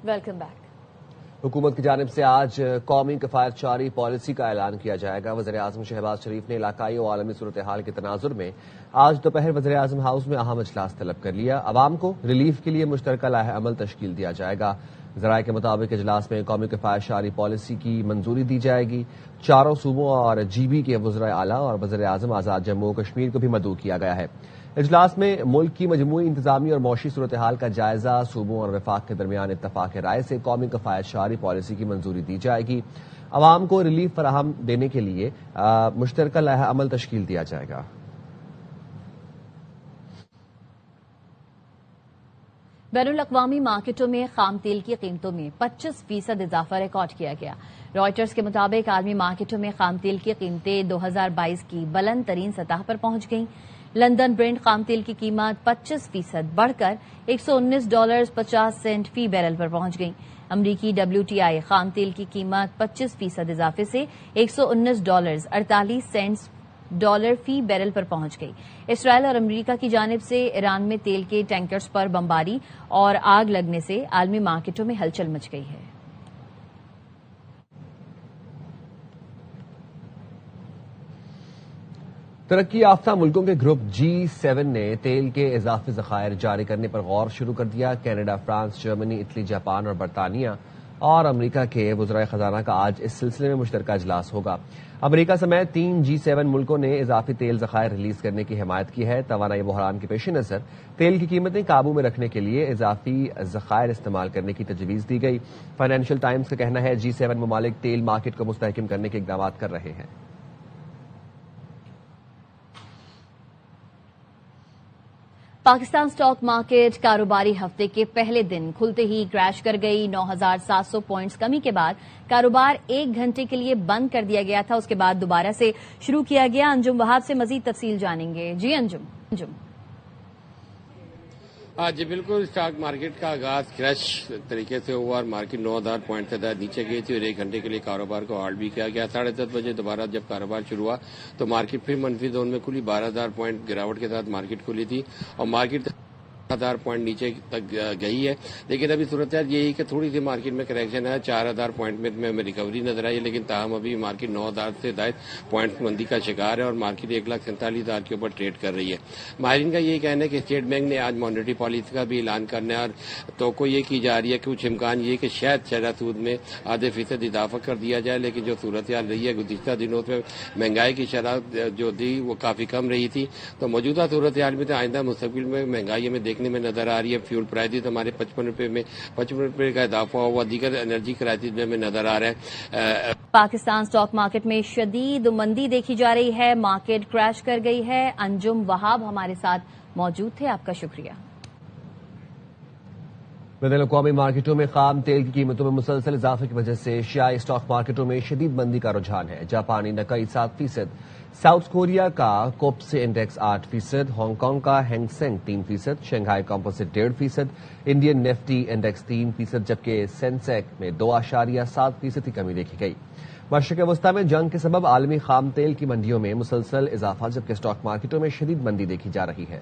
Welcome back. حکومت کی جانب سے آج قومی کفایت جاری پالیسی کا اعلان کیا جائے گا۔ وزیر اعظم شہباز شریف نے علاقائی و عالمی صورتحال کے تناظر میں آج دوپہر وزیر اعظم ہاؤس میں اہم اجلاس طلب کر لیا۔ عوام کو ریلیف کے لیے مشترکہ لائحہ عمل تشکیل دیا جائے گا۔ ذرائع کے مطابق اجلاس میں قومی کفایت جاری پالیسی کی منظوری دی جائے گی۔ چاروں صوبوں اور جی بی کے وزرائے اعلیٰ اور وزیر اعظم آزاد جموں و کشمیر کو بھی مدعو کیا گیا ہے۔ اجلاس میں ملک کی مجموعی انتظامی اور معاشی صورتحال کا جائزہ، صوبوں اور وفاق کے درمیان اتفاق رائے سے قومی کفایت جاری پالیسی کی منظوری دی جائے گی۔ عوام کو ریلیف فراہم دینے کے لیے مشترکہ لائحہ عمل تشکیل دیا جائے گا۔ بین الاقوامی مارکیٹوں میں خام تیل کی قیمتوں میں 25% اضافہ ریکارڈ کیا گیا۔ رائٹرز کے مطابق عالمی مارکیٹوں میں خام تیل کی قیمتیں 2022 کی بلند ترین سطح پر پہنچ گئیں۔ لندن برنٹ خام تیل کی قیمت 25% بڑھ کر $119.50 فی بیرل پر پہنچ گئی۔ امریکی WTI خام تیل کی قیمت 25% اضافے سے $119.48 فی بیرل پر پہنچ گئی۔ اسرائیل اور امریکہ کی جانب سے ایران میں تیل کے ٹینکرز پر بمباری اور آگ لگنے سے عالمی مارکیٹوں میں ہلچل مچ گئی ہے۔ ترقی یافتہ ملکوں کے گروپ G7 نے تیل کے اضافی ذخائر جاری کرنے پر غور شروع کر دیا۔ Canada, France, Germany, Italy, Japan اور برطانیہ اور امریکہ کے وزرائے خزانہ کا آج اس سلسلے میں مشترکہ اجلاس ہوگا۔ امریکہ سمیت 3 G7 ملکوں نے اضافی تیل ذخائر ریلیز کرنے کی حمایت کی ہے۔ توانائی بحران کے پیش نظر تیل کی قیمتیں قابو میں رکھنے کے لیے اضافی ذخائر استعمال کرنے کی تجویز دی گئی۔ فائنینشیل ٹائمز کا کہنا ہے G7 ممالک تیل مارکیٹ کو مستحکم کرنے کے اقدامات کر رہے ہیں۔ پاکستان سٹاک مارکیٹ کاروباری ہفتے کے پہلے دن کھلتے ہی کریش کر گئی۔ 9,700 پوائنٹس کمی کے بعد کاروبار 1 گھنٹے کے لیے بند کر دیا گیا تھا، اس کے بعد دوبارہ سے شروع کیا گیا۔ انجم وہاب سے مزید تفصیل جانیں گے۔ جی انجم۔ جی بالکل، اسٹاک مارکیٹ کا آغاز کریش طریقے سے ہوا اور مارکیٹ 9,000 پوائنٹ سے زیادہ نیچے گئی تھی اور 1 گھنٹے کے لیے کاروبار کو ہالٹ بھی کیا گیا۔ 10:30 بجے دوبارہ جب کاروبار شروع ہوا تو مارکیٹ پھر منفی زون میں کھلی۔ 12,000 پوائنٹ گراوٹ کے ساتھ مارکیٹ کھلی تھی اور مارکیٹ 1,000 پوائنٹ نیچے تک گئی ہے، لیکن ابھی صورتحال یہی کہ تھوڑی سی مارکیٹ میں کریکشن ہے۔ 4,000 پوائنٹ میں ہمیں ریکوری نظر آئی ہے، لیکن تاہم ابھی مارکیٹ 9,000 سے زائد پوائنٹ مندی کا شکار ہے اور مارکیٹ 1,47,000 کے اوپر ٹریڈ کر رہی ہے۔ ماہرین کا یہی کہنا ہے کہ اسٹیٹ بینک نے آج مانیٹری پالیسی کا بھی اعلان کرنا ہے اور توقع یہ کی جا رہی ہے کہ کچھ امکان یہ کہ شاید شرح سود میں ½ اضافہ کر دیا جائے، لیکن جو صورتحال رہی ہے گزشتہ دنوں میں مہنگائی کی شرح جو تھی وہ کافی کم رہی تھی، تو موجودہ صورتحال میں آئندہ مستقبل میں مہنگائی ہمیں دیکھنے میں نظر آ رہی ہے۔ فیول پرائزز ہمارے 55 روپے کا اضافہ ہوا، دیگر انرجی کرائسز میں ہمیں نظر آ رہا ہے۔ پاکستان سٹاک مارکیٹ میں شدید مندی دیکھی جا رہی ہے، مارکیٹ کریش کر گئی ہے۔ انجم وہاب ہمارے ساتھ موجود تھے، آپ کا شکریہ۔ بین الاقوامی مارکیٹوں میں خام تیل کی قیمتوں میں مسلسل اضافے کی وجہ سے ایشیائی اسٹاک مارکیٹوں میں شدید مندی کا رجحان ہے۔ جاپانی نکئی 7%، ساؤتھ کوریا کا کوپسے انڈیکس 8%، ہانگ کانگ کا ہینگ سینگ 3%، شنگھائی کمپوزٹ 1.5%، انڈین نیفٹی انڈیکس 3%، جبکہ سینسیکس میں 2.7% کی کمی دیکھی گئی۔ مشرق وسطیٰ میں جنگ کے سبب عالمی خام تیل کی منڈیوں میں مسلسل اضافہ، جبکہ اسٹاک مارکیٹوں میں شدید مندی دیکھی جا رہی ہے۔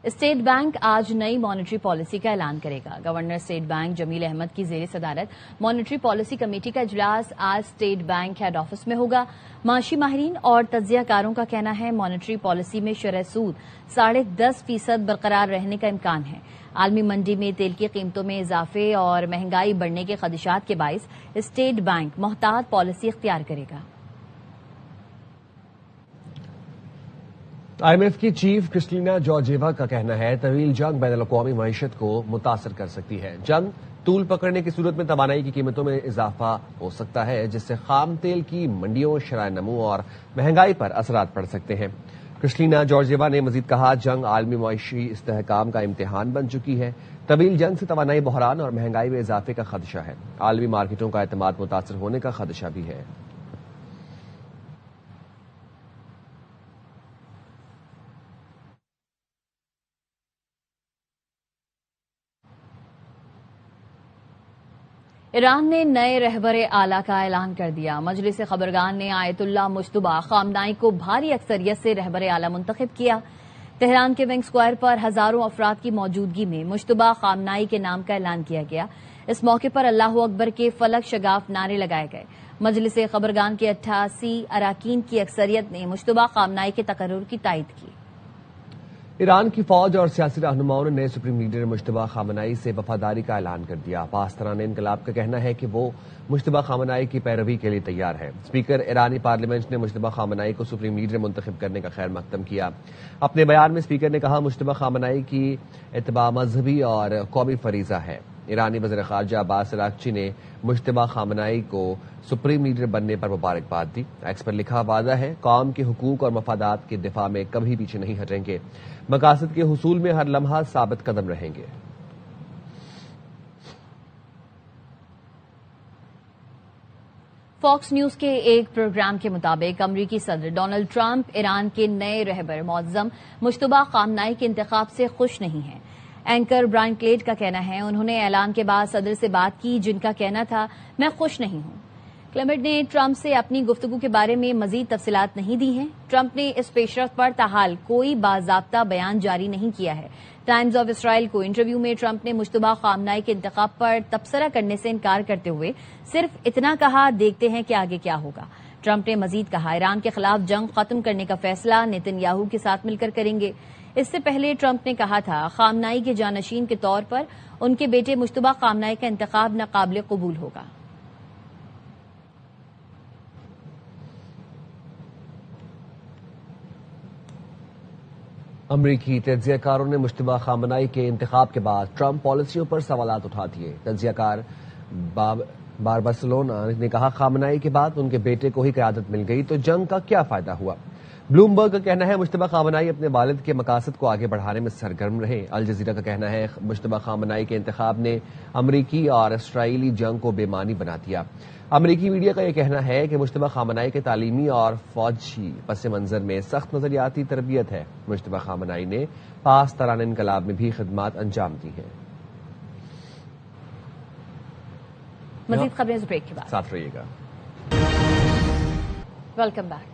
اسٹیٹ بینک آج نئی مانیٹری پالیسی کا اعلان کرے گا۔ گورنر اسٹیٹ بینک جمیل احمد کی زیر صدارت مانیٹری پالیسی کمیٹی کا اجلاس آج اسٹیٹ بینک ہیڈ آفس میں ہوگا۔ معاشی ماہرین اور تجزیہ کاروں کا کہنا ہے مانیٹری پالیسی میں شرح سود 10.5% برقرار رہنے کا امکان ہے۔ عالمی منڈی میں تیل کی قیمتوں میں اضافے اور مہنگائی بڑھنے کے خدشات کے باعث اسٹیٹ بینک محتاط پالیسی اختیار کرے گا۔ IMF کی چیف کرسٹینا جارجیوا کا کہنا ہے طویل جنگ بین الاقوامی معیشت کو متاثر کر سکتی ہے۔ جنگ طول پکڑنے کی صورت میں توانائی کی قیمتوں میں اضافہ ہو سکتا ہے، جس سے خام تیل کی منڈیوں، شرح نمو اور مہنگائی پر اثرات پڑ سکتے ہیں۔ کرسٹینا جارجیوا نے مزید کہا جنگ عالمی معاشی استحکام کا امتحان بن چکی ہے۔ طویل جنگ سے توانائی بحران اور مہنگائی میں اضافے کا خدشہ ہے۔ عالمی مارکیٹوں کا اعتماد متاثر ہونے کا خدشہ بھی ہے۔ ایران نے نئے رہبر اعلیٰ کا اعلان کر دیا. مجلس خبرگان نے آیت اللہ مجتبی خامنائی کو بھاری اکثریت سے رہبر اعلیٰ منتخب کیا. تہران کے ونگ اسکوائر پر ہزاروں افراد کی موجودگی میں مجتبی خامنائی کے نام کا اعلان کیا گیا. اس موقع پر اللہ اکبر کے فلک شگاف نعرے لگائے گئے. مجلس خبرگان کے 88 اراکین کی اکثریت نے مجتبی خامنائی کے تقرر کی تائید کی. ایران کی فوج اور سیاسی رہنماؤں نے نئے سپریم لیڈر مجتبی خامنائی سے وفاداری کا اعلان کر دیا. پاسداران انقلاب کا کہنا ہے کہ وہ مجتبی خامنائی کی پیروی کے لیے تیار ہے. اسپیکر ایرانی پارلیمنٹ نے مجتبی خامنائی کو سپریم لیڈر منتخب کرنے کا خیر مقدم کیا. اپنے بیان میں اسپیکر نے کہا مجتبی خامنائی کی اتباع مذہبی اور قومی فریضہ ہے. ایرانی وزیر خارجہ عباس اراغچی نے مجتبی خامنائی کو سپریم لیڈر بننے پر مبارکباد دی. ایکس پر لکھا وعدہ ہے قوم کے حقوق اور مفادات کے دفاع میں کبھی پیچھے نہیں ہٹیں گے. مقاصد کے حصول میں ہر لمحہ ثابت قدم رہیں گے. فاکس نیوز کے ایک پروگرام کے مطابق امریکی صدر ڈونلڈ ٹرمپ ایران کے نئے رہبر معظم مجتبی خامنائی کے انتخاب سے خوش نہیں ہیں. اینکر برائن کلیٹ کا کہنا ہے انہوں نے اعلان کے بعد صدر سے بات کی جن کا کہنا تھا میں خوش نہیں ہوں. کلیمٹ نے ٹرمپ سے اپنی گفتگو کے بارے میں مزید تفصیلات نہیں دی ہیں. ٹرمپ نے اس پیش رفت پر تاحال کوئی باضابطہ بیان جاری نہیں کیا ہے. ٹائمز آف اسرائیل کو انٹرویو میں ٹرمپ نے مجتبی خامنائی کے انتخاب پر تبصرہ کرنے سے انکار کرتے ہوئے صرف اتنا کہا دیکھتے ہیں کہ آگے کیا ہوگا. ٹرمپ نے مزید کہا ایران کے خلاف جنگ ختم کرنے کا فیصلہ نیتن یاہو کے ساتھ مل کر کریں گے. اس سے پہلے ٹرمپ نے کہا تھا خامنائی کے جانشین کے طور پر ان کے بیٹے مجتبی خامنائی کا انتخاب ناقابل قبول ہوگا. امریکی تجزیہ کاروں نے مجتبی خامنائی کے انتخاب کے بعد ٹرمپ پالیسیوں پر سوالات اٹھا دیے. تجزیہ کار باربرسلونا نے کہا خامنائی کے بعد ان کے بیٹے کو ہی قیادت مل گئی تو جنگ کا کیا فائدہ ہوا. بلومبرگ کا کہنا ہے مجتبی خامنائی اپنے والد کے مقاصد کو آگے بڑھانے میں سرگرم رہے. الجزیرہ کا کہنا ہے مجتبی خامنائی کے انتخاب نے امریکی اور اسرائیلی جنگ کو بے معنی بنا دیا. امریکی میڈیا کا یہ کہنا ہے کہ مجتبی خامنائی کے تعلیمی اور فوجی پس منظر میں سخت نظریاتی تربیت ہے. مجتبی خامنائی نے پاسداران انقلاب میں بھی خدمات انجام دی ہیں. مزید خبریں بریک کے بعد ساتھ رہیے گا. Welcome back.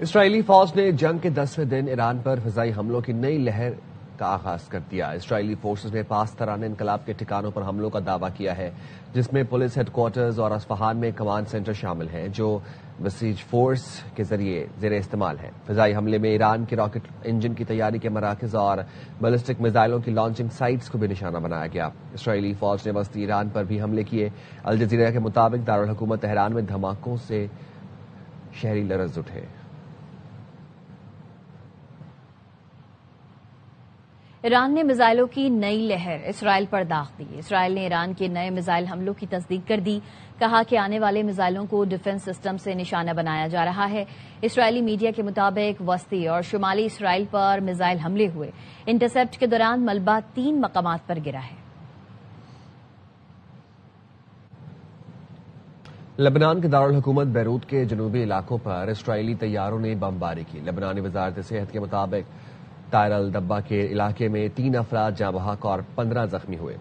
اسرائیلی فوج نے جنگ کے 10ویں دن ایران پر فضائی حملوں کی نئی لہر کا آغاز کر دیا. اسرائیلی فورسز نے پاسداران انقلاب کے ٹھکانوں پر حملوں کا دعویٰ کیا ہے جس میں پولیس ہیڈ کوارٹرز اور اصفہان میں کمانڈ سینٹر شامل ہیں جو بسیج فورس کے ذریعے زیر استعمال ہیں. فضائی حملے میں ایران کے راکٹ انجن کی تیاری کے مراکز اور بیلسٹک میزائلوں کی لانچنگ سائٹس کو بھی نشانہ بنایا گیا. اسرائیلی فوج نے وسطی ایران پر بھی حملے کیے. الجزیرہ کے مطابق دارالحکومت تہران میں دھماکوں سے شہری لرز اٹھے. ایران نے میزائلوں کی نئی لہر اسرائیل پر داغ دی. اسرائیل نے ایران کے نئے میزائل حملوں کی تصدیق کر دی. کہا کہ آنے والے میزائلوں کو ڈیفنس سسٹم سے نشانہ بنایا جا رہا ہے. اسرائیلی میڈیا کے مطابق وسطی اور شمالی اسرائیل پر میزائل حملے ہوئے. انٹرسیپٹ کے دوران ملبہ 3 مقامات پر گرا ہے. لبنان کے دارالحکومت بیروت کے جنوبی علاقوں پر اسرائیلی طیاروں نے بمباری کی. لبنانی وزارت صحت کے مطابق طائر الدبہ کے علاقے میں 3 افراد جاں بحق اور 15 زخمی ہوئے.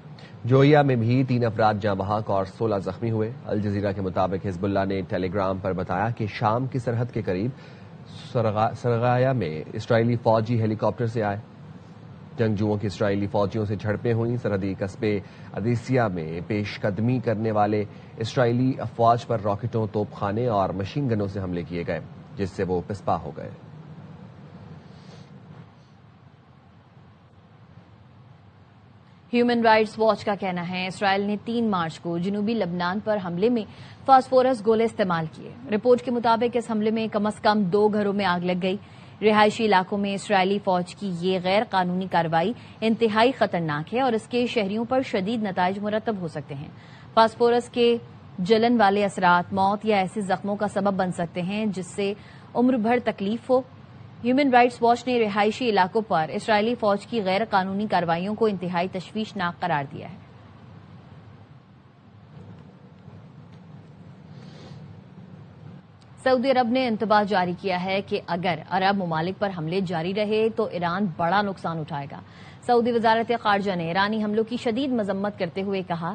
جوئیہ میں بھی 3 افراد جاں بحق اور 16 زخمی ہوئے. الجزیرہ کے مطابق حزب اللہ نے ٹیلی گرام پر بتایا کہ شام کی سرحد کے قریب سرغایا میں اسرائیلی فوجی ہیلی کاپٹر سے آئے. جنگجوؤں کی اسرائیلی فوجیوں سے جھڑپیں ہوئیں. سرحدی قصبے ادیسیہ میں پیش قدمی کرنے والے اسرائیلی افواج پر راکٹوں، توپ خانے اور مشین گنوں سے حملے کیے گئے جس سے وہ پسپا ہو گئے. ہیومن رائٹس واچ کا کہنا ہے اسرائیل نے 3 مارچ کو جنوبی لبنان پر حملے میں فاسفورس گولے استعمال کیے. رپورٹ کے مطابق اس حملے میں کم از کم 2 گھروں میں آگ لگ گئی. رہائشی علاقوں میں اسرائیلی فوج کی یہ غیر قانونی کارروائی انتہائی خطرناک ہے اور اس کے شہریوں پر شدید نتائج مرتب ہو سکتے ہیں. فاسفورس کے جلن والے اثرات موت یا ایسے زخموں کا سبب بن سکتے ہیں جس سے عمر بھر تکلیف ہو. ہیومن رائٹس واچ نے رہائشی علاقوں پر اسرائیلی فوج کی غیر قانونی کارروائیوں کو انتہائی تشویشناک قرار دیا ہے. سعودی عرب نے انتباہ جاری کیا ہے کہ اگر عرب ممالک پر حملے جاری رہے تو ایران بڑا نقصان اٹھائے گا. سعودی وزارت خارجہ نے ایرانی حملوں کی شدید مذمت کرتے ہوئے کہا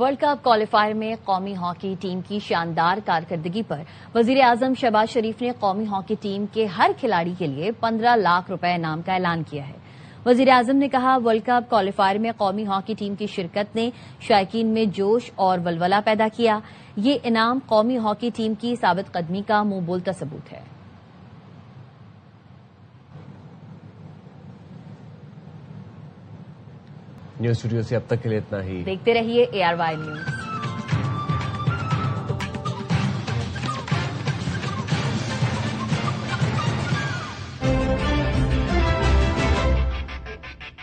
ورلڈ کپ کوالیفائر میں قومی ہاکی ٹیم کی شاندار کارکردگی پر وزیر اعظم شہباز شریف نے قومی ہاکی ٹیم کے ہر کھلاڑی کے لیے 15 لاکھ روپے انعام کا اعلان کیا ہے۔ وزیر اعظم نے کہا، ورلڈ کپ کوالیفائر میں قومی ہاکی ٹیم کی شرکت نے شائقین میں جوش اور ولولہ پیدا کیا۔ یہ انعام قومی ہاکی ٹیم کی ثابت قدمی کا منہ بولتا ثبوت ہے۔ نیوز اسٹوڈیو سے اب تک کے لیے اتنا ہی۔ دیکھتے رہیے ARY نیوز۔